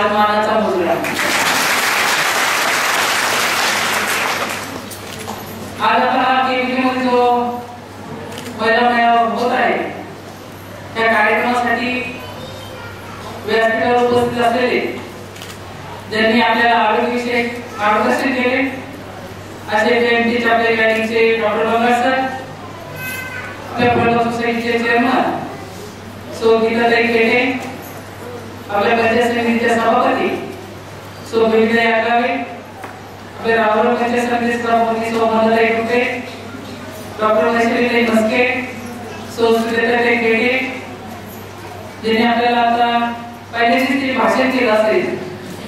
सन्मानाचा मुजरा। आज आपला केविकेमध्ये जो पहिला मेळावा होत आहे त्या कार्यक्रमासाठी व्यासपीठावर उपस्थित असलेले ज्यांनी आपल्याला आरोग्यविषयक मार्गदर्शन केले असे जयंतीचे आपले गाडीचे डॉक्टर बंगार सर, आपल्या फळबाग सोसायटीचे चेअरमन सो गीताताई खेडे, आपल्या पंचायत समितीच्या सभापती सो विजय आगावे, आपल्या रावराव पंचायत समितीचे सभापती सो ममताई कुटे, डॉक्टर वैशालीताई मस्के सो सुरेताताई खेडे, ज्यांनी आपल्याला आता पहिल्याच भाषण केलं असेल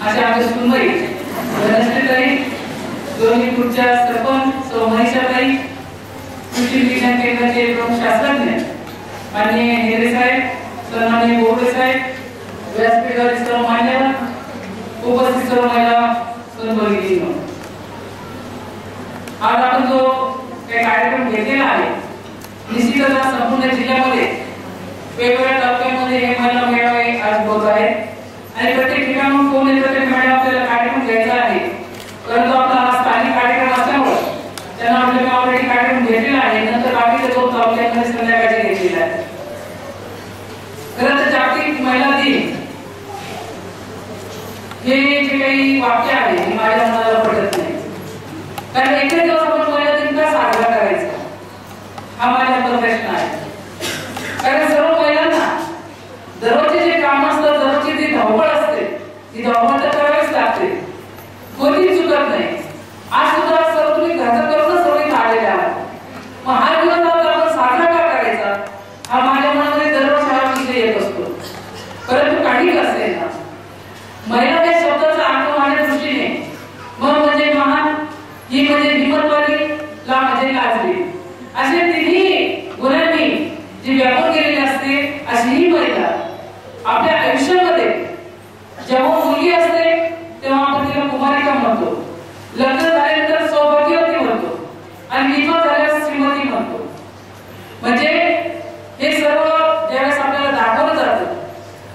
अशा आमच्या सुनबाई धनश्रीताई, दोन्ही पुढच्या सरपंच सो मनीषाताई, कृषी विज्ञान केंद्राचे प्रमुख शास्त्रज्ञ माननीय हेरे साहेब, सन्माननीय बोबडे साहेब, व्यासपीठावरील सर्व मान्यवर, उपस्थित सर्व महिला सहभागी, आज आपण जो काही कार्यक्रम घेतलेला आहे निश्चितच संपूर्ण जिल्ह्यामध्ये वेगवेगळ्या तालुक्यामध्ये हे महिला मेळावे आज होत आहेत आणि प्रत्येक ठिकाणून कोण येतं ते मेळावा आपल्याला कार्यक्रम घ्यायचा आहे। परंतु आपला हा स्थानिक कार्यक्रम असल्यामुळे त्यांना आपल्याला ऑलरेडी कार्यक्रम घेतलेला आहे, नंतर बाकीचे दोन तालुक्यांमध्ये संध्याकाळचे घेतलेला आहे। खरं तर जागतिक महिला दिन हे जे काही वाक्य आहे हे माझ्या मनाला पटत नाही, कारण एकच दिवस आपण महिला दिन का साजरा करायचा हा माझा प्रश्न आहे। कारण सर्व महिलांना दररोजचे जे काम असतं, दररोजची जी धावपळ असते ती धावपळ तर करावीच लागते, कोणीच चुकत नाही। आज सुद्धा सर्व तुम्ही घरचं करूनच सगळी आलेले आहात, मग हा दिवस आपण साजरा का करायचा हा माझ्या मनामध्ये दररोज हा विषय येत असतो। परंतु काही असेल ना, महिला या शब्दाचा अर्थ माझ्या दृष्टीने मग म्हणजे महान, ही म्हणजे हिंमतवादी, ला म्हणजे लाजली, असे तिन्ही गुणांनी जी व्यापून गेलेली असते अशी ही महिला आपल्या आयुष्यामध्ये जेव्हा मुलगी असते तेव्हा आपण तिला कुमारिका म्हणतो, लग्न झाल्यानंतर सौभाग्यवती म्हणतो आणि विधवा झाल्यावर श्रीमती म्हणतो। म्हणजे हे सर्व ज्यावेळेस आपल्याला दाखवलं जातं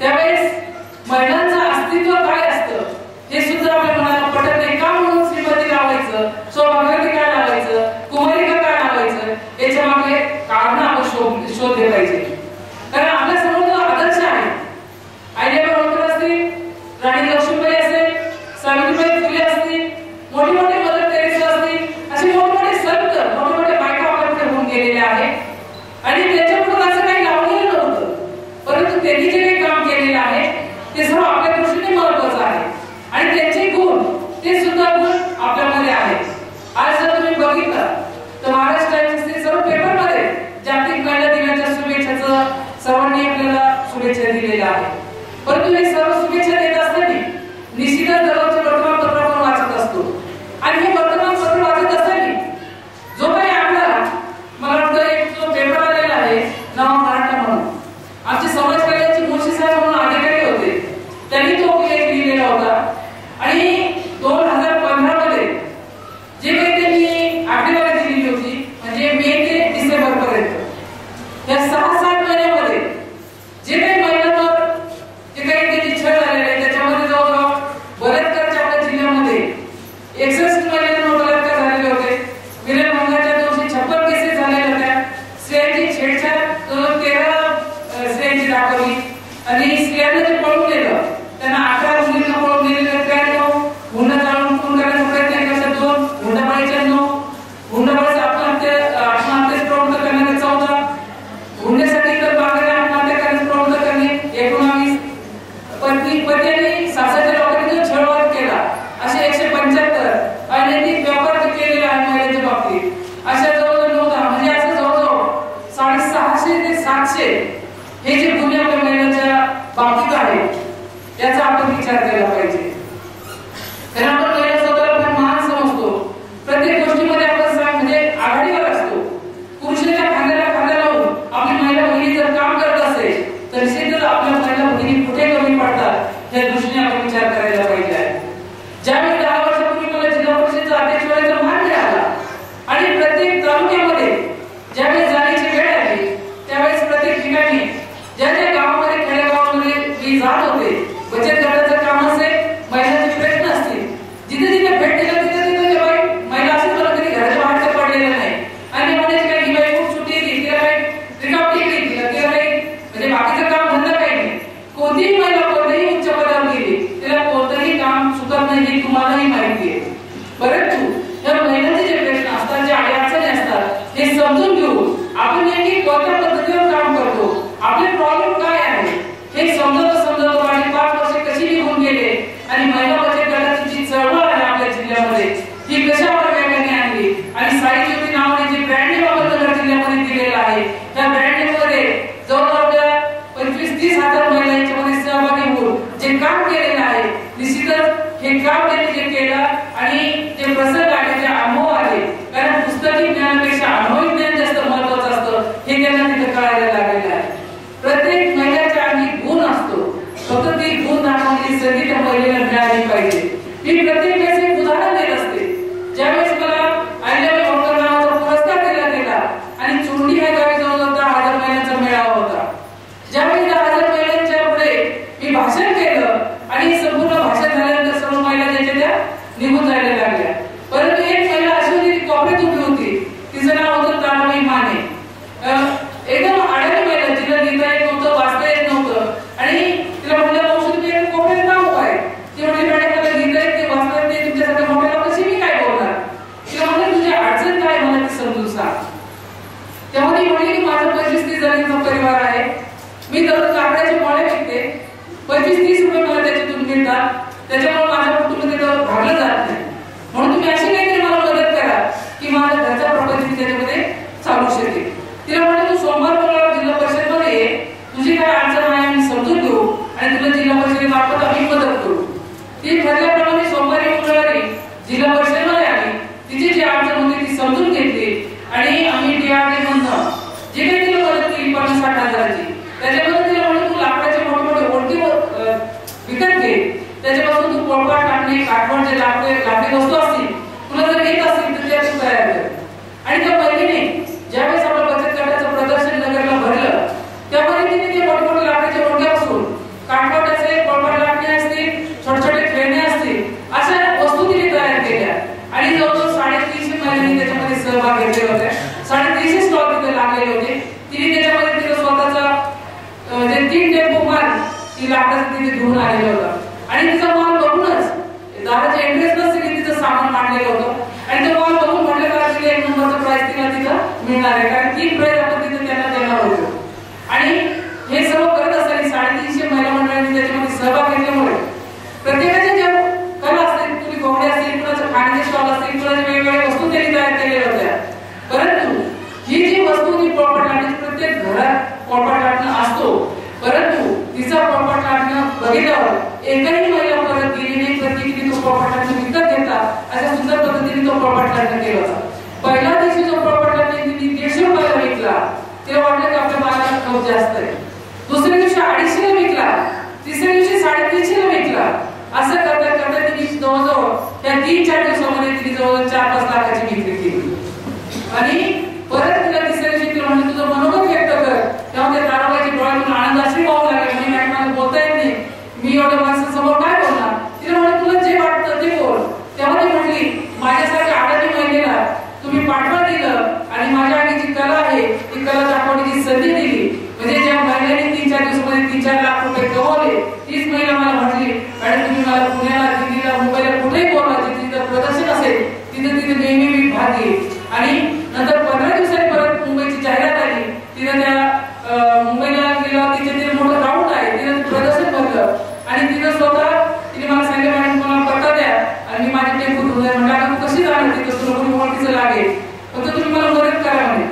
त्यावेळेस महिलांचं अस्तित्व काय असतं हे सुद्धा आपल्या मनाला पटत नाही। का म्हणून श्रीमती लावायचं, सौभाग्यवती काय लावायचं, कुमारिका काय लावायचं याच्या मागे कारण आपण शोधले पाहिजे। कारण आपल्या समोर जो आदर्श आहे, आईबाबा होळकर असतील, राणी लक्ष्मीबाई असेल, सावित्रीबाई फुले असतील, मोठे मोठे मदर टेरेसा असतील, असे मोठे मोठे संत, मोठे मोठे सर्वांनाही माहिती आहे. परंतु या महिलांचे जे प्रश्न असतात, ज्या अडचणी असतात, हे समजून घेऊन आपण नेमकी कोणत्या पद्धतीवर काम करतो, आपले प्रॉब्लेम काय आहे हे समजत माझे 5 वर्ष कशी निघून गेले आणि महिला बचत गटाची जी चळवळ आहे आपल्या जिल्ह्यामध्ये ही कशा प्रकारे आणली आणि साई ज्योती नावाने जे ब्रँड नेम अहमदनगर जिल्ह्यामध्ये दिलेलं आहे, त्या ब्रँड नेममध्ये जवळजवळ 25-30 हजार महिला याच्यामध्ये सहभागी होऊन जे काम केलेलं आहे, निश्चितच हे काम त्यांनी जे केलं आणि जे प्रसंग आले, जे अनुभव आले, कारण पुस्तकी ज्ञानापेक्षा अनुभवी ज्ञान जास्त महत्त्वाचं असतं हे त्यांना तिथे कळायला लागलेलं आहे. प्रत्येक महिलेच्या अंगी गुण असतो, फक्त ती गुण दाखवण्याची संधी त्या महिलेला मिळाली पाहिजे. मी प्रत्येक वेळेस एक उदाहरण देत असते. ज्यावेळेस मला अहिल्याबाई होळकर नावाचा पुरस्कार दिला गेला आणि चोंडी या गावी जवळजवळ 10,000 महिलांचा मेळावा होता. ज्यावेळी 10,000 महिलांच्या पुढे मी भाषण केलं आणि संपूर्ण भाषण झाल्यानंतर सर्व महिला ज्याच्या त्या निघून जायला लागल्या. परंतु एक महिला अशी होती, ती कोपऱ्यात उभी होती. तिचं नाव होतं ताराबाई माने. एकदम आडाणी महिला, तिला लिहिता येत नव्हतं, वाचता येत नव्हतं आणि तिला म्हटलं, मावशी तुम्ही कोपऱ्यात का उभा आहे? ती म्हटली, मॅडम मला लिहिता येत नाही, वाचता येत नाही, तुमच्यासारख्या मोठ्या लोकांशी मी काय बोलणार? तिला म्हटलं, तुझी अडचण काय मला ती समजून सांग. तेव्हा ती म्हटली की माझा 25-30 जणांचा परिवार आहे, मी दररोज लाकडाचे मोळे विकते, 25-30 रुपये मला त्याच्यातून मिळतात, त्याच्यामुळे माझ्या कुटुंब तिथं भागलं जात नाही. म्हणून तुम्ही अशी काहीतरी मला मदत करा की माझ्या घरचा प्रपंच मी त्याच्यामध्ये चालू शकेल. तिला म्हटलं, तू सोमवार मंगळवार जिल्हा परिषदमध्ये ये, तुझी काय अडचण आहे आम्ही समजून घेऊ आणि तुला जिल्हा परिषदेमार्फत आम्ही मदत करू. ती ठरल्याप्रमाणे सोमवारी मंगळवारी जिल्हा परिषदेमध्ये आली, तिची जी अडचण होती ती समजून घेतली आणि आम्ही DRD मधून जे काही तिला मदत केली 50-60 हजाराची, त्याच्यामध्ये तिला म्हटलं, तू लाकडाचे मोठे मोठे ओळखी विकत घे, त्याच्यापासून तू पोळपाट टाकणे, काठवण जे लाकडी वस्तू असतील तुला जर येत असतील तर त्या तू तयार कर. आणि त्या महिलेने ज्यावेळेस आपल्या बचत गटाचं प्रदर्शन नगरला भरलं, त्यामध्ये तिने ते मोठे मोठे लाकडाचे ओळख्यापासून काठवट असेल, पोळपाट लाकडी असतील, छोटे छोटे खेळणे असतील, अशा वस्तू तिने तयार केल्या आणि जवळजवळ 350 महिलांनी त्याच्यामध्ये सहभाग घेतले होते. 350 स्टॉल तिथे लागलेले होते. तिने त्याच्यामध्ये तिला स्वतःचा जे 3 टेम्पो माल ती लाकडाचं तिथे घेऊन आलेलं होतं आणि तिचा माल बघूनच दादाच्या इंटरेस्ट नसते तिचं सामान मांडलेलं होतं आणि तो माल बघून म्हटलं का तिला 1 नंबरचा प्राइस तिला तिथं मिळणार आहे, कारण 3 प्राइस आपण तिथे त्यांना देणार होतो. आणि हे सर्व करत असताना 350 महिला मंडळांनी त्याच्यामध्ये सहभाग घेतल्यामुळे प्रत्येकाच्या ज्या कला असतील, तुम्ही घोडे असतील, कुणाचं खाण्याचे स्टॉल असतील, कुणाच्या वेगवेगळ्या वस्तू त्यांनी तयार केलेल्या होत्या. परंतु ही जी वस्तू ती पोळपाट लाटण्याची प्रत्येक घरात पोळपाट लाटणं असतो, परंतु तिचा पोळपाट लाटणं बघितल्यावर एकही महिला परत गेली नाही. प्रत्येकीने तो पोळपाट लाटणं विकत घेतला, अशा सुंदर पद्धतीने तो पोळपाट लाटणं केला होता. पहिल्या दिवशी जो पोळपाट लाटणं तिने 150 रुपयाला विकला, तिला वाटलं की आपल्या मालाला खप जास्त आहे. दुसऱ्या दिवशी 250 ला विकला, तिसऱ्या दिवशी 350 ला विकला. असं करता करता तिने जवळजवळ त्या 3-4 दिवसामध्ये तिने जवळजवळ 4-5 लाखाची विक्री केली. आणि परत तिला तिसऱ्या दिवशी तिला म्हणजे तुझं मनोगत व्यक्त कर. तेव्हा त्या ताराबाईच्या डोळ्यातून आनंद अश्रू वाहू लागले. म्हणजे मॅडम मला बोलता येत नाही, मी एवढ्या माणसांसमोर काय बोलणार? तिला म्हणलं, तुला जे वाटतं ते बोल. तेव्हा ती म्हटली, माझ्यासारख्या आडाणी महिलेला तुम्ही पाठवा दिलं आणि माझ्या आधी जी कला आहे ती कला दाखवण्याची संधी दिली. म्हणजे ज्या महिलेने 3-4 दिवसामध्ये 3-4 लाख रुपये कमवले, तीच महिला मला म्हटली, मॅडम तुम्ही मला पुण्याला, दिल्लीला, मुंबईला कुठेही बोलवा, जिथं प्रदर्शन असेल तिथे नेहमी मी भाग घेईन. आणि नंतर 15 दिवसांनी परत मुंबईची जाहिरात आली. तिथं त्या मुंबईला गेल्यावर तिथे ते मोठं ग्राउंड आहे, तिथं प्रदर्शन भरलं आणि तिथं स्वतः तिने मला सांगितलं, मॅडम तुम्हाला पत्ता द्या आणि मी माझी टेम्पो घेऊन जाईल. म्हटलं, तू कशी जाणार तिथं, तुला कोणी ओळखीचं लागेल, फक्त तुम्ही मला मदत करा म्हणे.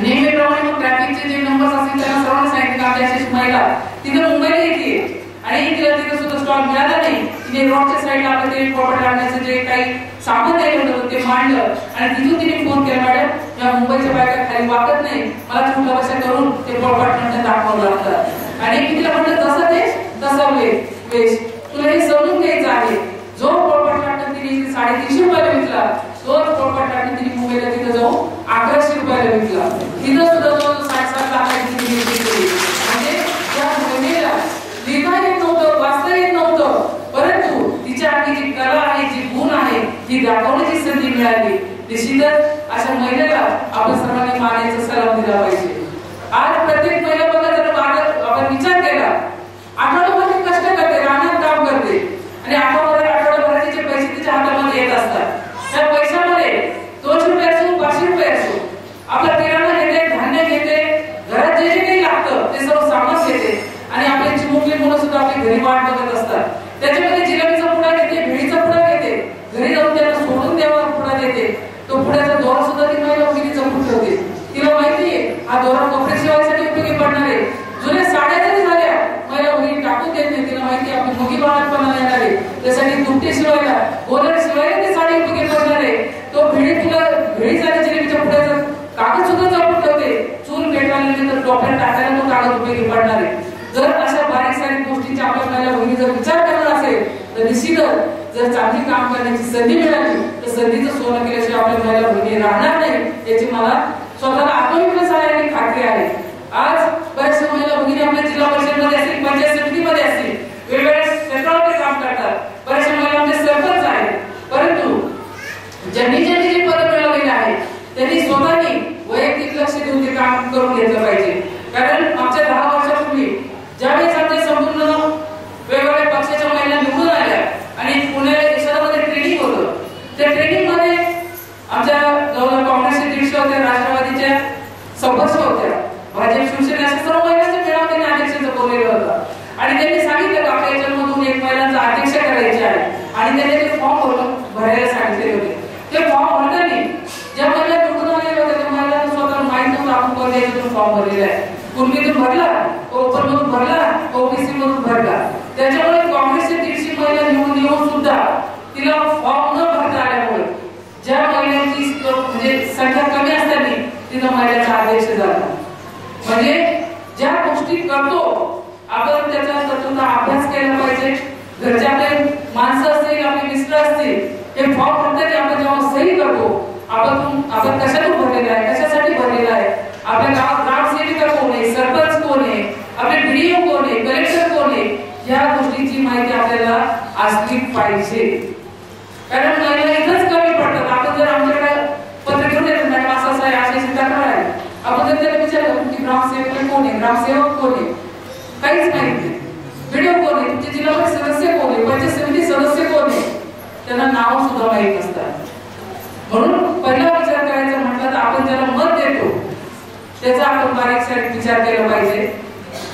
नेहमीप्रमाणे मग ट्रॅफिकचे जे नंबर्स असतील त्यांना सर्वांना सांगितलं आपल्या अशी महिला तिथे मुंबईला येते आणि तिला तिथे सुद्धा स्टॉल मिळाला नाही. तिने रोडच्या साईडला आपलं ते पोळपाट लाटण्याचं जे काही सामान द्यायला होतं ते मांडलं आणि तिथून तिने फोन केला, मॅडम या मुंबईच्या बायका खाली वागत नाही, मला छोटा बशा करून ते पोळपाट लाटणं दाखवावं लागतं. आणि मी तिला म्हटलं, जसं देश तसं वेश, तुला हे समजून घ्यायचं आहे. जो पोळपाट लाटणं तिने 350 रुपयाला विकला, तोच पोळपाट लाटणं तिने मुंबईला तिथं जाऊन 1100 रुपयाला विकला. तिथं सुद्धा जो 60-60 लाखाची विक्री केली. म्हणजे त्या महिलेला लिहिता येत नव्हतं, वाचता येत नव्हतं, परंतु तिच्या आधी जी कला आहे, जी गुण आहे, ही दाखवण्याची संधी मिळाली. निश्चितच अशा महिलेला आपण सर्वांनी मानाचा सलाम दिला पाहिजे. आज प्रत्येक महिला बघा, जर आपण विचार केला, आठवड्याभर कष्ट करते, रानात काम करते आणि आठवड्याभराचे जे पैसे गोदर शिवाय ती साडी उपयोगी पडणार आहे. तो भिडी तुला भिडी झाली जिलेबीच्या पुढे कागद सुद्धा जपून ठेवते. चूल पेटवायला तर टोपल्यात टाकायला तो कागद उपयोगी पडणार आहे. जर अशा बारीक सारीक गोष्टींची आपल्या महिला भगिनी जर विचार करणार असेल तर निश्चितच जर चांगली काम करण्याची संधी मिळाली तर संधीचं सोनं केल्याशिवाय आपल्या महिला भगिनी राहणार नाही याची मला स्वतःला आत्मविश्वास आहे आणि खात्री आहे. आज बऱ्याचशा महिला भगिनी आपल्या जिल्हा परिषदेमध्ये असतील, पंचायत समितीमध्ये असतील, वेगवेगळ्या क्षेत्रामध्ये काम करतात. बऱ्याचशा महिला आमचे सरपंच आहेत. परंतु ज्यांनी जे पद मिळवलेले आहे त्यांनी स्वतःनी वैयक्तिक लक्ष देऊन ते काम करून घेतलं पाहिजे. कारण मागच्या 10 वर्षापूर्वी ज्यावेळेस आमच्या संपूर्ण वेगवेगळ्या पक्षाच्या महिला निवडून आल्या आणि पुणे शहरामध्ये ट्रेनिंग होतं, त्या ट्रेनिंग मध्ये आमच्या जवळ काँग्रेसचे 150 होत्या, राष्ट्रवादीच्या 100 होत्या, भाजप शिवसेना अशा सर्व महिलांचे मेळावा त्यांनी अध्यक्षांचं बोललेलं होतं. आणि त्यांनी सांगितलं की आपल्या याच्यामधून एक महिलांचा अध्यक्ष करायचे आहे आणि त्यांनी ते फॉर्म भरायला सांगितले होते. ते फॉर्म भरताना ज्या महिला निवडून आलेल्या होत्या त्या महिलांना स्वतः माहित नव्हतं आपण कोणत्या याच्यातून फॉर्म भरलेला आहे. कुणबीतून भरला, ओपन मधून भरला, ओबीसी मधून भरला. त्याच्यामुळे काँग्रेसचे 150 महिला निवडून येऊन सुद्धा तिला फॉर्म न भरता आल्यामुळे ज्या महिलांची म्हणजे संख्या कमी असताना तिथं महिलांचा अध्यक्ष झाला. म्हणजे ज्या गोष्टी करतो आपण त्याचा स्वतःचा अभ्यास केला पाहिजे. घरचे आपले माणसं असतील, आपले मिस्टर असतील, हे फॉर्म भरताना आपण जेव्हा सही करतो आपण कशातून भरलेला आहे, कशासाठी भरलेला आहे, आपल्या गावात ग्रामसेविका कोण आहे, सरपंच कोण आहे, आपले बीडीओ कोण आहे, कलेक्टर कोण आहे, या गोष्टीची माहिती आपल्याला असली पाहिजे. कारण महिला इथंच कमी पडतात. आपण जर आमच्याकडे पत्र घेऊन येतो मॅडम असं आहे, अशी तक्रार आहे, आपण जर त्याला विचारलं की ग्रामसेवक कोण आहे, ग्रामसेवक कोण आहे, काहीच माहित नाही. बीडीओ कोण आहे, तुमचे जिल्हा परिषद सदस्य कोण आहे, पंचायत समिती सदस्य कोण आहे, त्यांना नाव सुद्धा माहित नसतात. म्हणून पहिला विचार करायचा म्हटलं तर आपण ज्याला मत देतो त्याचा आपण बारीक सारीक विचार केला पाहिजे.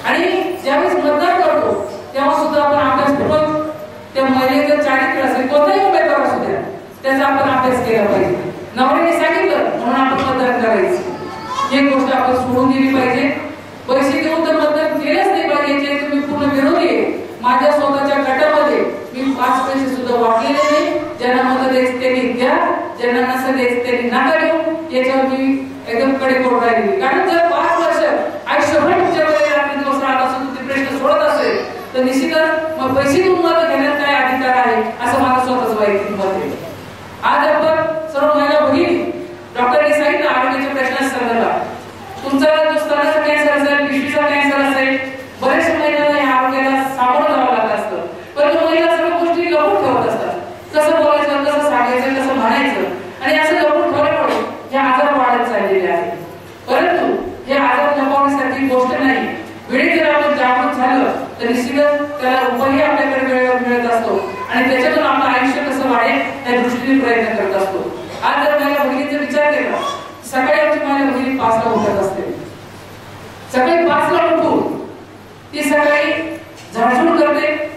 आणि ज्यावेळेस मतदान करतो तेव्हा सुद्धा आपण अभ्यासपूर्वक त्या महिलेचं चारित्र्य असेल, कोणताही उमेदवार असू द्या, त्याचा आपण अभ्यास केला पाहिजे. नवऱ्याने सांगितलं म्हणून आपण मतदान करायचं ही गोष्ट आपण सोडून दिली पाहिजे. पैसे देऊन तर मतदान केलंच नाही पाहिजे याचे तुम्ही पूर्ण विरोधी आहे. माझ्या स्वतःच्या गटामध्ये मी 5 पैसे सुद्धा वाटलेले नाही. ज्यांना मत द्यायचं त्यांनी द्या, ज्यांना नसं द्यायचं त्यांनी नका देऊ. याच्यावर मी एकदम कडेकोट राहिली. कारण जर 5 वर्ष आयुष्यभर तुमच्याकडे रात्री दिवस राहत असेल, ते प्रश्न सोडत असेल तर निश्चितच मग पैसे देऊन मत घेण्यात काय अधिकार आहे असं मला स्वतःच वैयक्तिक मत आहे. आज आपण सर्व महिला भगिनी डॉक्टरने सांगितलं आरोग्याच्या प्रश्नासंदर्भात तुमचा जो स्तनाचा कॅन्सर असेल, पिशवीचा कॅन्सर असेल, बऱ्याचशा महिलांना या आरोग्याला सामोरं जावं लागत असतं. परंतु महिला सर्व गोष्टी लपून ठेवत असतात. कसं बोलायचं, कसं सांगायचं, कसं म्हणायचं आणि असं लपून ठेवल्यामुळे हे आजार वाढत चाललेले आहेत. परंतु हे आजार लपवण्यासाठी गोष्ट नाही. वेळी जर आपण जागरूक झालं तर निश्चितच त्याला उपायही आपल्याकडे वेळेवर मिळत असतो आणि त्याच्यातून आपलं आयुष्य कसं वाढेल त्या दृष्टीने प्रयत्न करत असतो. आज जर महिला भगिनीचा विचार केला, सकाळी आमची महिला भगिनी 5 ला उठत असते. सकाळी 5 ला उठून ती सकाळी झाडझूड करते,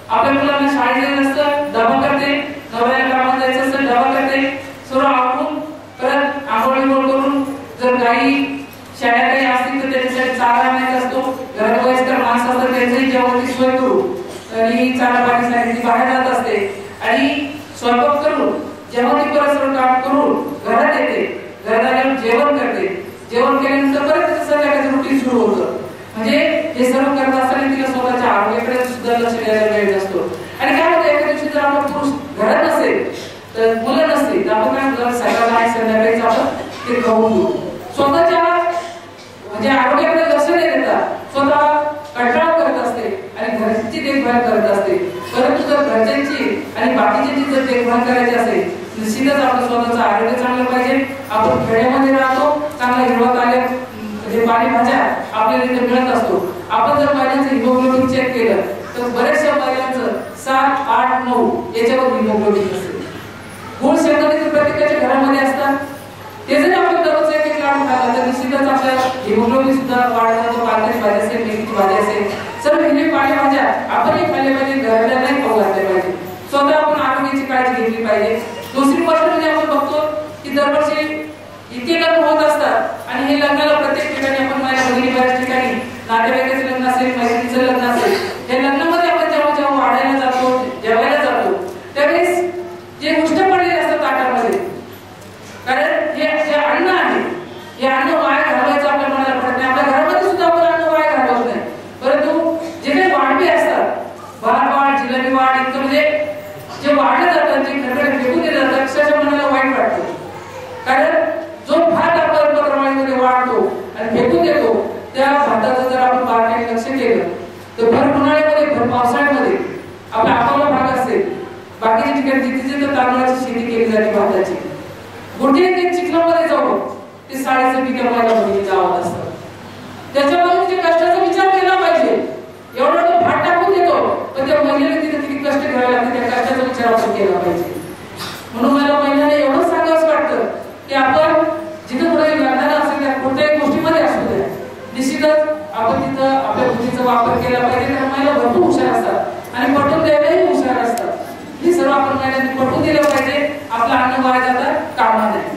आपल्या मुलांना शाळेत जायचं असतं डबा करते, नवऱ्याला कामाला जायचं असतं डबा करते, सर्व आवरून परत आंघोळ करून जर गाई शाळा काही असतील तर त्याच्यासाठी चारा आणायचा असतो. घरात वयस्कर माणसं असतात त्यांचंही जेवणाची सोय करू आणि चारा पाणीसाठी ती बाहेर जात असते आणि स्वयंपाक करून जेव्हा ती परत सर्व काम करून घरात येते, घरात आल्यावर जेवण करते, जेवण केल्यानंतर परत तिचं संध्याकाळचं रुटीन सुरू होतं. म्हणजे हे सर्व करत असताना तिला स्वतःच्या आरोग्याकडे सुद्धा लक्ष द्यायला वेळ नसतो. आणि काय होतं एका दिवशी जर आपला पुरुष घरात नसेल तर मुलं नसतील तर आपण काय सकाळला आणि संध्याकाळीच आपण ते खाऊन घेऊ. स्वतःच्या म्हणजे आरोग्याकडे लक्ष नाही देता स्वतः कंटाळ करत असते आणि घरची देखभाल करत असते. परंतु जर घरच्यांची आणि बाकीच्यांची जर देखभाल करायची असेल निश्चितच आपलं स्वतःचं आरोग्य चांगलं पाहिजे. आपण खेड्यामध्ये राहतो, चांगला हिरवत आले म्हणजे पालेभाज्या आपल्याला इथे मिळत असतो. आपण जर महिलांचं हिमोग्लोबिन चेक केलं तर बऱ्याचशा महिलांचं 7, 8, 9 याच्यावर हिमोग्लोबिन असेल. गुळ शेंगदाणे तर प्रत्येकाच्या घरामध्ये असतात. ते जर आपण दररोज एक लाडू खाल्ला तर निश्चितच आपल्या हिमोग्लोबिन सुद्धा वाढणार. तो पालकाची भाजी असेल, मेथीची भाजी असेल, सर्व हिरवी पालेभाज्या आपणही खाल्ल्या पाहिजे, घराला नाही खाऊ घातल्या पाहिजे. स्वतः आपण आरोग्याची काळजी घेतली पाहिजे. दुसरी गोष्ट म्हणजे आपण बघतो की दरवर्षी इतके लग्न होत असतात आणि हे लग्नाला प्रत्येक ठिकाणी आपण महिला भगिनी बऱ्याच ठिकाणी नातेवाईकाचं लग्न असेल, मैत्रिणीचं लग्न असेल, या लग्नामध्ये आपण जेव्हा वाढायला जातो, जेवायला जातो त्यावेळेस जे उष्ट पडलेले असतात ताटामध्ये, कारण हे जे अन्न आहे हे अन्न वाया घालवायचं आपल्या मनाला पडत नाही. आपल्या घरामध्ये सुद्धा आपण अन्न वाया घालवत नाही, परंतु जे काही वाढपे असतात वाढ जिलेबी वाढ इतकं म्हणजे जे वाढले जातात जे घरकडे फेकून दिले जातात अक्षरशः मनाला वाईट वाटतं. कारण जो भात आपण पत्रवाळीमध्ये वाढतो आणि फेकून देतो त्या भाताचं जर आपण बारकाईने लक्ष केलं तर भर उन्हाळ्यामध्ये भर पावसाळ्यामध्ये आपला अकोला भाग असेल बाकीच्या ठिकाणी जिथे जिथे तांदळाची शेती केली जाते भाताची कुठे ते चिखलामध्ये जाऊन ते साडीचं पीक आपल्याला बघितलं जावं असतं. त्याच्यामुळे तिच्या कष्टाचा विचार केला पाहिजे. एवढा तो भात टाकून देतो पण त्या महिलेला तिथे किती कष्ट घ्यावे लागते त्या कष्टाचा विचार आपण केला पाहिजे. म्हणून मला महिलांना एवढं सांगावंसं वाटतं की आपण जिथं कुठे लग्नाला असेल त्या कोणत्याही गोष्टीमध्ये असू द्या निश्चितच आपण तिथं आपल्या बुद्धीचा वापर केला पाहिजे. कारण महिला भरपूर हुशार असतात आणि पटवून द्यायलाही हुशार असतात. हे सर्व आपण महिलांनी पटवून दिलं पाहिजे. आपलं अन्न वाया जाता कामा नये.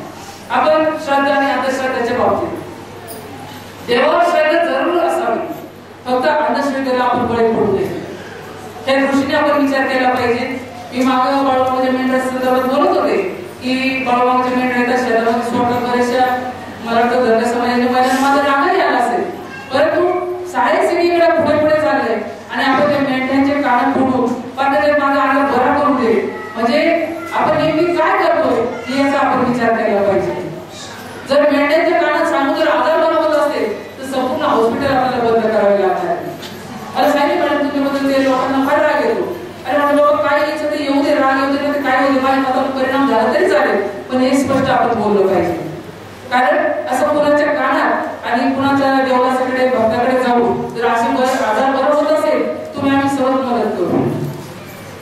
आपण श्रद्धा आणि अंधश्रद्धेच्या बाबतीत देवावर श्रद्धा जरूर असावी, फक्त अंधश्रद्धेला आपण बळी पडू नये त्या दृष्टीने आपण विचार केला पाहिजे. मी मागं बाळूमामाच्या मेंढ्या संदर्भात बोलत होते की बाळूमामाच्या मेंढ्या येतात शेतामध्ये सोडतात बऱ्याचशा मला वाटतं धर्म समाजाच्या महिलांना माझा रागही आला असेल, परंतु सारे सगळीकडे पुढे पुढे चाललंय आणि आपण त्या मेंढ्यांचे कान फोडून पण माझा अंग बरा करून दे म्हणजे आपण नेहमी काय करतो याचा आपण विचार केला पाहिजे. जर मेंढ्यांच्या कानात सांगून जर आजार बरा होत असेल तर संपूर्ण हॉस्पिटल आपल्याला बंद करावे लागणार. मला सांगितलं मॅडम तुम्ही ते लोकांना फार राग येतो. अरे म्हणून लोक काय यायचं ते येऊ दे राग येऊ दे काय होऊ दे माझ्या मतावर परिणाम झाला तरी चालेल पण हे स्पष्ट आपण बोललं पाहिजे. कारण असं कुणाच्या कानात आणि कुणाच्या देवळाकडे भक्ताकडे जाऊन जर असे आजार बरा होत असेल तुम्ही आम्ही सर्व मदत करू.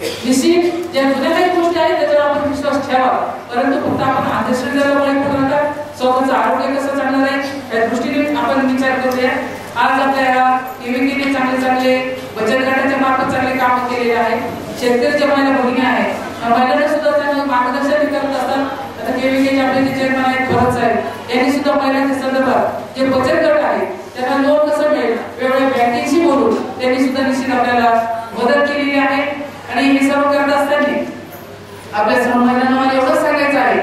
निश्चित ज्या जुन्या काही गोष्टी आहेत त्याच्यावर आपण विश्वास ठेवा, परंतु फक्त आपण अंधश्रद्धेला बळी पडू नका. स्वतःचं आरोग्य कसं चांगलं आहे या दृष्टीने आपण विचार करूया. आज आपल्याला केवीकेने चांगले चांगले बचत गटाच्या मार्फत चांगले काम केलेले आहे. शेतकऱ्याच्या महिला भगिनी आहेत महिलांना सुद्धा त्यांना मार्गदर्शन करत असतात. आता केवीकेचे आपले जे चेअरमन आहेत भरत साहेब यांनी सुद्धा महिलांच्या संदर्भात जे बचत गट आहे त्यांना लोन कसं मिळेल वेगवेगळ्या बँकेशी बोलून त्यांनी सुद्धा निश्चित आपल्याला मदत केलेली आहे. आणि हे सर्व करत असताना आपल्या सर्व महिलांना मला एवढंच सांगायचं आहे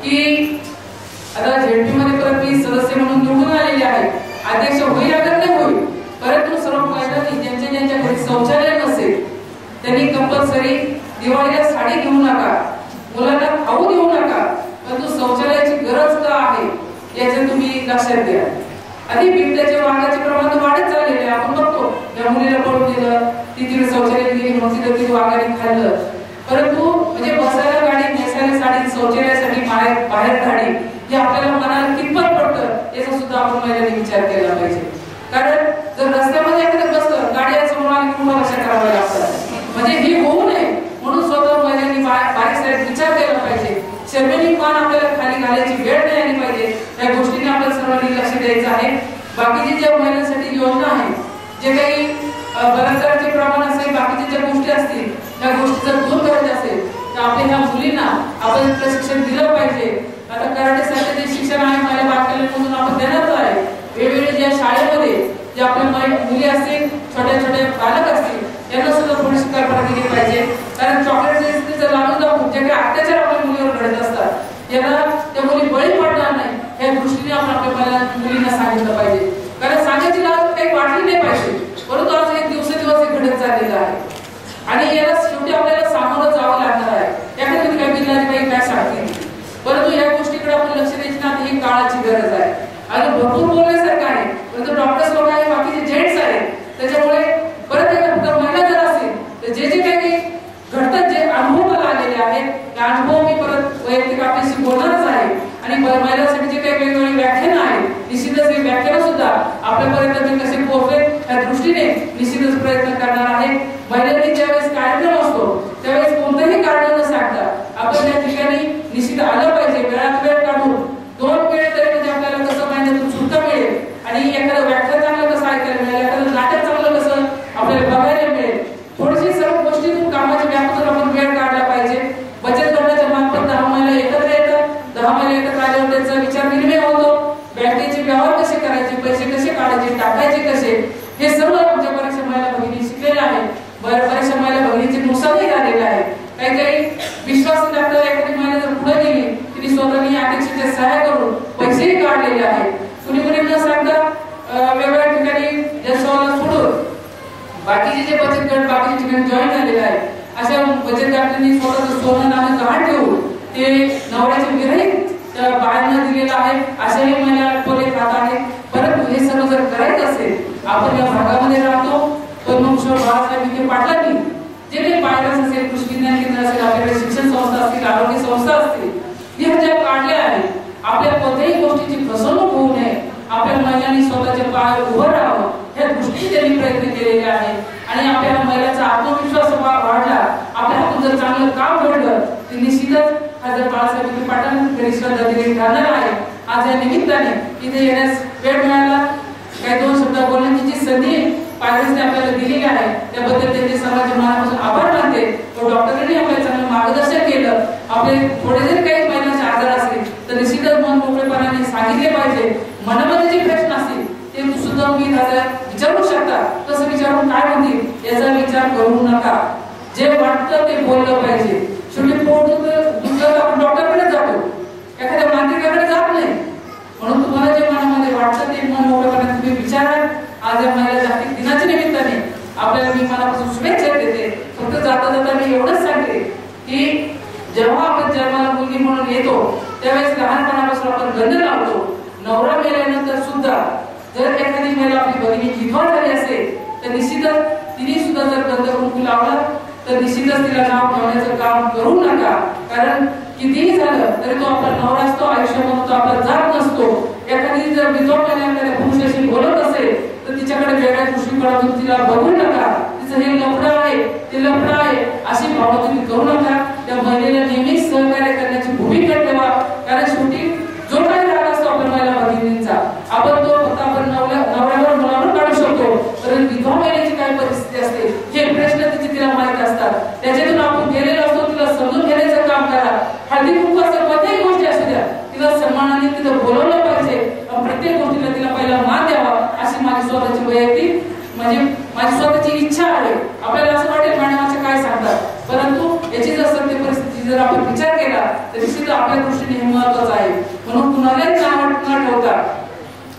की आता झेडपी मध्ये परत मी सदस्य म्हणून निवडून आलेले आहे. अध्यक्ष होईल अगर नाही होईल, परंतु सर्व महिलांनी ज्यांच्या घरी शौचालय नसेल त्यांनी कंपल्सरी दिवाळीला साडी घेऊ नका, मुलांना खाऊ देऊ नका, परंतु शौचालयाची गरज का आहे याचे तुम्ही लक्षात घ्या. आधी बिबट्याचे वाघाचे प्रमाण वाढत चाललेले आहे. आपण बघतो या मुलीला पळून दिलं ती तिने शौचालय गेली मग तिथे वाघाने खाल्लं, परंतु म्हणजे बसायला गाडी नेसायला साडी शौचालयासाठी बाहेर गाडी हे आपल्याला मनाला कितपत पडतं याचा सुद्धा आपण महिलांनी विचार केला पाहिजे. कारण जर रस्त्यामध्ये एखादं बसतं गाड्या समोर आली तुम्हाला कशा कराव्या लागतात म्हणजे हे होऊ नये म्हणून स्वतः महिलांनी बारीक सारीक विचार केला पाहिजे. शर्मेनी मान आपल्याला खाली घालायची वेळ नाही आली पाहिजे. या गोष्टीने आपल्याला सर्वांनी लक्ष द्यायचं आहे. बाकीचे ज्या महिलांसाठी योजना आहे जे काही बलात्काराचे प्रमाण असेल बाकीच्या ज्या गोष्टी असतील त्या गोष्टी जर दूर करायच्या असेल तर आपल्या ह्या मुलींना आपण प्रशिक्षण दिलं पाहिजे. आता कराटेसारखे जे शिक्षण आहे महिला बालकल्याणमधून आपण देणार आहे. वेगवेगळ्या ज्या शाळेमध्ये जे आपल्या मुली असतील छोट्या छोट्या बालक असतील यांना सुद्धा थोडी कल्पना दिली पाहिजे. कारण चॉकलेट जर लावून जाऊन जे काही अत्याचार आपल्या मुलीवर घडत असतात यांना त्या मुली बळी पडणार नाही या दृष्टीने आपण आपल्या मुलींना सांगितलं पाहिजे. कारण सांगायची गरज काही वाटली नाही पाहिजे, परंतु आज एक दिवसेदिवस हे घडत चाललेलं आहे आणि याला शेवटी आपल्याला सामोरं जावं लागणार आहे. याकडे काही बिल्लाची काही काय सांगतील, परंतु या गोष्टीकडे आपण लक्ष द्यायची ना ही काळाची गरज आहे. आणि भरपूर बोलण्यासारखं आहे, परंतु डॉक्टर्स लोक आहे बाकीचे जेंट्स आहेत त्याच्यामुळे परत एकदा फक्त महिला जर असेल तर जे जे काही घडतात जे अनुभव मला आलेले आहेत त्या अनुभव मी परत वैयक्तिक आपल्याशी बोलणारच आहे. आणि महिलांसाठी जे काही वेगवेगळी व्याख्यानं आहेत निश्चितच ही व्याख्यानं सुद्धा आपल्यापर्यंत मी कसे पोहोचले या दृष्टीने निश्चितच प्रयत्न करणार आहे. महिलांनी ज्यावेळेस कार्यक्रम असतो त्यावेळेस कोणतंही कारण न सांगता आपण त्या ठिकाणी निश्चित आलं पाहिजे. वेळात वेळ काढून 2 वेळ तरी म्हणजे आपल्याला कसं महिन्यातून सुट्टा मिळेल आणि एखादं व्याख्यान चांगलं कसं ऐकायला मिळेल, एखादं नाटक चांगलं कसं आपल्याला बघायला मिळेल. थोडीशी सर्व गोष्टीतून कामाच्या व्यापातून आपण वेळ काढला पाहिजे. बचत गटाच्या मार्फत 10 महिला एकत्र येतात. 10 महिला एकत्र आल्यावर त्यांचा विचार विनिमय होतो. बँकेचे व्यवहार कसे करायचे, पैसे कसे काढायचे, टाकायचे कसे हे सर्व आमच्या बऱ्याचशा महिला भगिनी शिकलेल्या आहेत. बऱ्याचशा महिला भगिनीचे नुकसानही झालेलं आहे. काही काही विश्वास टाकतात बचत गटांनी स्वतःचं सोनं नाणं गहाण ठेवून ते नवऱ्याचे विरहित त्या बायांना दिलेलं आहे, अशाही महिला टोले खात आहेत. परंतु हे सर्व जर करायचं असेल, आपण या भागामध्ये राहतो, पद्मभूषण बाळासाहेब विखे पाटलांनी जे काही पायरस असेल, कृषी विज्ञान केंद्र असेल, आपल्याकडे शिक्षण संस्था असतील, आरोग्य संस्था असतील, या ज्या काढल्या आहेत, आपल्या कोणत्याही गोष्टीची फसवणूक होऊ नये, आपल्या महिलांनी स्वतःच्या पायावर उभं राहावं, या दृष्टीने त्यांनी प्रयत्न केलेले आहे. आणि आपल्या महिलांचा आत्मविश्वास वाढला, आपल्या हातून जर चांगलं काम घडलं, तर निश्चितच खासदार बाळासाहेब विखे पाटलांनी श्रद्धा दिली ठरणार आहे. आज या निमित्ताने इथे येण्यास वेळ मिळाला, काही दोन शब्द बोलण्याची जी संधी पायरसने आपल्याला दिलेली आहे, त्याबद्दल त्यांचे सर्वांच्या मनापासून आभार मानते. व डॉक्टरांनी आपल्याला चांगलं मार्गदर्शन केलं. आपले थोडे जरी काही महिलांचे आजार असतील तर निश्चितच मन मोकळेपणाने सांगितले पाहिजे. मनामध्ये जे प्रश्न असतील ते सुद्धा मी विचारू शकता, कसं विचारून काय म्हणतील याचा विचार करू नका. जे वाटतं ते बोललं पाहिजे. शेवटी पोट दुखलं आपण डॉक्टरकडे जातो, एखाद्या मांत्रिकाकडे जात नाही. म्हणून तुम्हाला जे मनामध्ये वाटतं ते मन मोकळेपणाने तुम्ही विचारा. आज या महिला जागतिक दिनाच्या निमित्ताने आपल्याला मी मनापासून शुभेच्छा देते. फक्त जाता जाता मी एवढंच सांगते की जेव्हा आपण जन्माला मुलगी म्हणून येतो त्यावेळेस लहानपणापासून आपण गंध लावतो. नवरा मेल्यानंतर सुद्धा जर एखादी महिला आपली भगिनी विधवा झाली असेल तर निश्चितच तिने सुद्धा जर गंध कुंकू लावला तर निश्चितच तिला नाव ठेवण्याचं काम करू नका. कारण कितीही झालं तरी तो आपला नवरा असतो, आयुष्यामध्ये तो आपला जात नसतो. एखादी जर विधवा महिला पुरुषाशी बोलत असेल तर तिच्याकडे वेगळ्या दृष्टिकोनातून तिला बघू नका. तिचं हे लफडं आहे, ते लफडं आहे अशी भावना तुम्ही करू नका. त्या महिलेला नेहमीच सहकार्य करण्याची भूमिका ठेवा. कारण शेवटी जो काही राग असतो आपल्या महिला भगिनींचा, आपण तो फक्त आपण नवऱ्यावर मुलावर काढू शकतो, परंतु विधवा महिलेची काय परिस्थिती असते हे प्रश्न तिला माहित असतात. त्याच्यातून आपण गेलेलो असतो, तिला समजून घेण्याचं काम करा. हळदी कुंकू असं कोणत्याही गोष्टी असू द्या, तिला सन्मानाने तिला बोलवलं पाहिजे. प्रत्येक गोष्टीला तिला पहिला मान द्यावा अशी माझी स्वतःची वैयक्तिक म्हणजे माझी स्वतःची इच्छा आहे. आपल्याला असं वाटेल मॅडमाचे काय सांगतात, परंतु याची जर सत्य परिस्थिती जर आपण विचार केला तर निश्चित आपल्या दृष्टीने हे महत्वाचं आहे. म्हणून कुणालाही नाव न ठेवता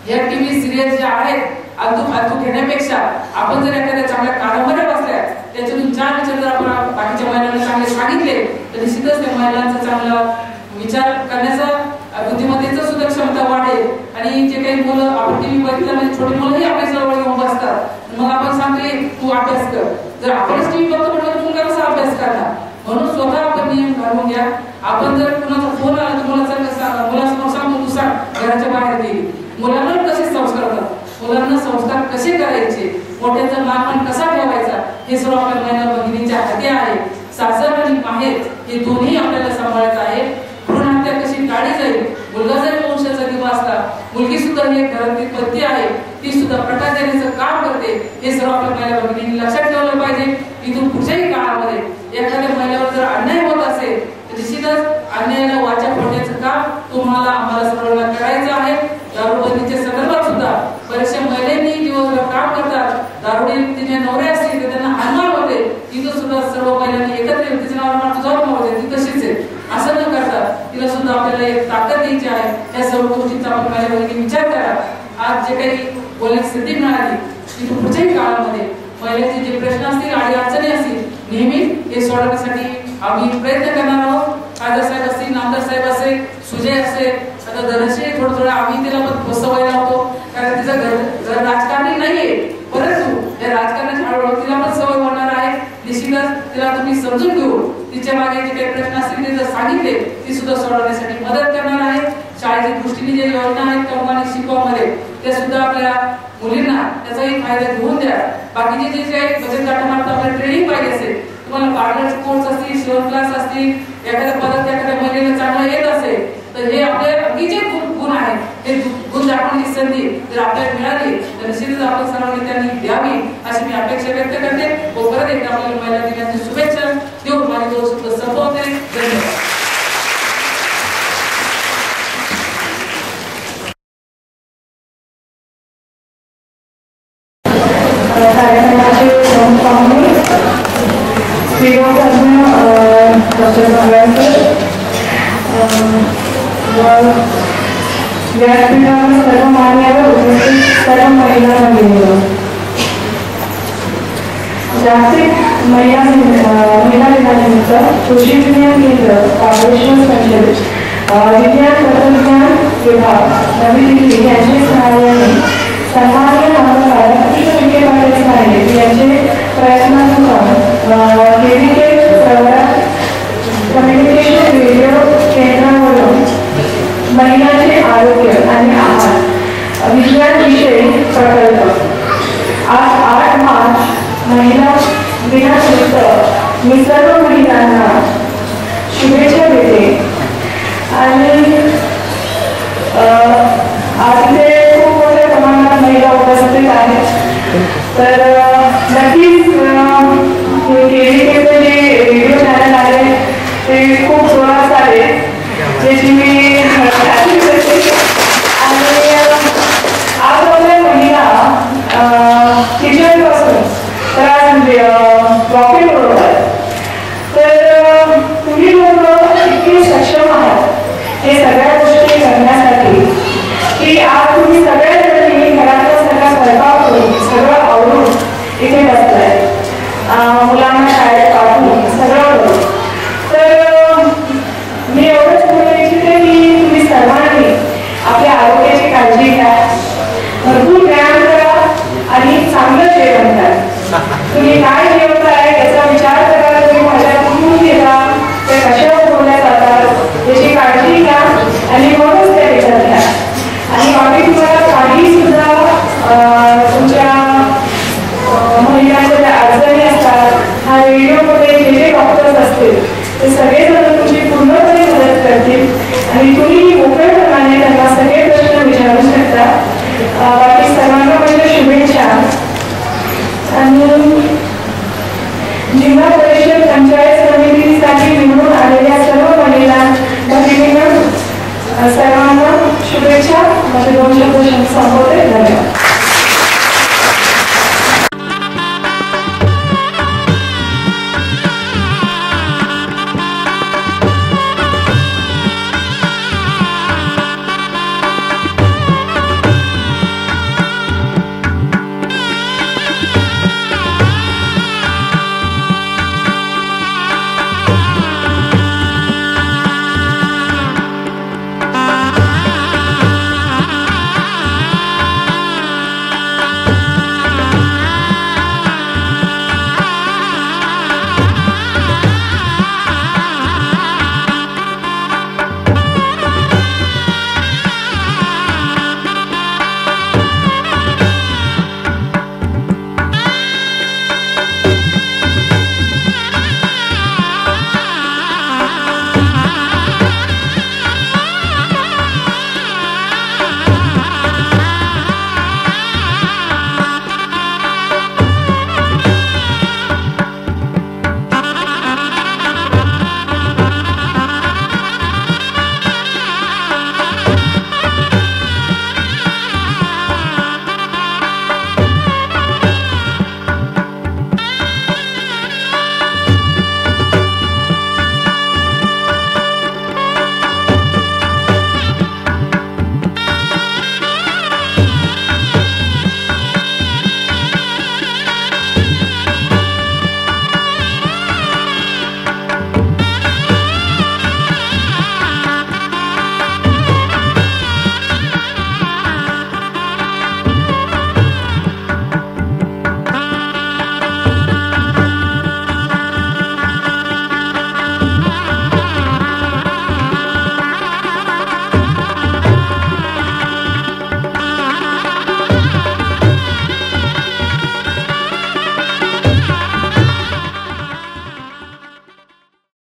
या टीव्ही सिरियल ज्या आहेत फालतू घेण्यापेक्षा आपण जर एखाद्या चांगल्या कादंबऱ्या वाचल्या, त्याच्यातून 4 विचार जर आपण बाकीच्या महिलांना चांगले सांगितले तर निश्चितच त्या महिलांचा चांगला विचार करण्याचा बुद्धिमत्तेचा सुद्धा क्षमता वाढेल. आणि जे काही मुलं आपण टीव्ही बघितलं म्हणजे छोटी मुलंही आपल्या जवळ येऊन बसतात, मग आपण सांगते तू अभ्यास कर. जर आपणच टीव्ही बघतो म्हटलं मुलगा कसा अभ्यास करणार. म्हणून स्वतः आपण नियम घालून घ्या. आपण जर कुणाचा फोन आला तर मुलासमोर सांगतो तू सांग घराच्या बाहेर गेली. मुलांना कसे संस्कार होतात, मुलांना संस्कार कसे करायचे, मोठ्यांचा मानपान कसा ठेवायचा हे सर्व आपल्या महिला भगिनींच्या हाती आहे. सासर आणि माहेर हे दोन्ही आपल्याला सांभाळायचं आहे. भ्रूण हत्या कशी टाळली जाईल, मुलगा जरी वंशाचा दिवा असला, मुलगी सुद्धा ही घरातली पत्नी आहे, ती सुद्धा प्रकाश देण्याचं काम करते. हे सर्व आपल्या महिला भगिनींनी लक्षात ठेवलं पाहिजे. इथून पुढच्याही काळामध्ये एखाद्या महिलेवर जर अन्याय होत असेल तर निश्चितच अन्यायाला वाचा फोडण्याचं काम तुम्हाला आम्हाला सर्वांना करायचं आहे. दारूबंदीच्या संदर्भात सुद्धा बऱ्याचशा महिलांनी दिवसभर काम करतात, दारुडी तिचे नवरे असतील तर त्यांना हानमार होते, तिथं सुद्धा सर्व महिलांनी एकत्र येऊन तिचे नाव तुझ्यावर होते ती तशीच आहे असं न करता तिला सुद्धा आपल्याला एक ताकद द्यायची आहे. या सर्व गोष्टींचा आपण महिलांनी विचार करा. आज जे काही बोलण्याची संधी मिळाली तिथून पुढच्याही काळामध्ये महिलांचे जे प्रश्न असतील आणि अडचणी असतील नेहमी हे सोडवण्यासाठी आम्ही प्रयत्न करणार आहोत. खासदार साहेब असतील, नामदार साहेब असेल, सुजय असेल, आता धनश्री थोडं आम्ही तिला पण सवय लावतो कारण तिचं घर राजकारणी नाहीये, परंतु या राजकारणाच्या हळूहळू तिला पण सवय होणार आहे. निश्चितच तिला तुम्ही समजून घेऊन तिच्या मागे जे काही प्रश्न असतील ते जर सांगितले ती सुद्धा सोडवण्यासाठी मदत करणार आहे. शाळेच्या दृष्टीने जे योजना आहेत कौमानिक शिकवामध्ये त्या सुद्धा आपल्या मुलींना त्याचाही फायदा घेऊन द्या. बाकीचे जे काही बचत गटामार्फत आपल्याला ट्रेनिंग पाहिजे असेल, तुम्हाला पार्लरचे कोर्स असतील, शिवण क्लास असतील, एखाद्या पदार्थ एखाद्या महिलेला चांगलं येत असेल तर हे आपले अगदीचे गुण आहेत. हे गुण दाखवण्याची संधी जर आपल्याला मिळाली तर निश्चितच आपण सर्वांनी त्यांनी द्यावी अशी मी अपेक्षा व्यक्त करते. व परत एकदा आपल्याला महिला दिनाची शुभेच्छा देऊन माझे दोन शब्द संपवते. धन्यवाद. व्यासपीठावर सर्व मान्यवर उपस्थित सर्व महिलांना जागतिक महिला दिनानिमित्त कृषी विज्ञान केंद्र महाबळेश्वर संचलित विज्ञान तंत्रज्ञान विभाग नवी दिल्ली यांच्या सहाय्याने सन्माननीय नामधारक कृष्ण विखे पाटील साहेब यांचे प्रयत्नानुसार केविके कम्युनिकेशन रेडिओ केंद्रावरून महिलांचे आरोग्य आणि आहार विज्ञान विषयी प्रकल्प आज 8 मार्च महिला दिनानिमित्त मी सर्व महिलांना शुभेच्छा देते आणि आज ते खूप मोठ्या प्रमाणात महिला उपस्थित आहेत तर नक्कीच केविकेचे जे रेडिओ चॅनल आहे ते खूप जोरात आले ज्याची मी खात्री करते आणि आज आपल्या महिला किचनपासून तर आज रॉकेट उडवतात तर तुम्ही लोक इतके सक्षम आहात हे सगळ्या गोष्टी करण्यासाठी की आज तुम्ही सगळ्या जणी घरातला सगळा स्वयंपाक करून सगळं आवडून इथे बसलाय मुलांना शाळेत पाठवून सगळं करून तर मी एवढंच बोलू इच्छिते की तुम्ही सर्वांनी आपल्या आरोग्याची काळजी घ्या भरपूर व्यायाम करा आणि चांगलं जेवण करा तुम्ही काय जेवताय याचा विचार करा तुम्ही भाज्या कुठून घेता त्या कशा उगवल्या जातात त्याची काळजी घ्या आणि मगच त्या विचार घ्या आणि बाकी तुम्हाला काही सुद्धा तुमच्या महिलांच्या ज्या अडचणी असतात हा रेडिओमध्ये जे जे डॉक्टर्स असतील ते सगळेजण तुमची पूर्णपणे मदत करतील आणि तुम्ही मोकळेपणाने त्यांना सगळे प्रश्न विचारू शकता बाकी सर्वांना म्हणजे शुभेच्छा आणि जिल्हा परिषद पंचायत समितीसाठी निवडून आलेल्या सर्व महिलांना सर्वांना शुभेच्छा माझे 2 शब्द संबोधन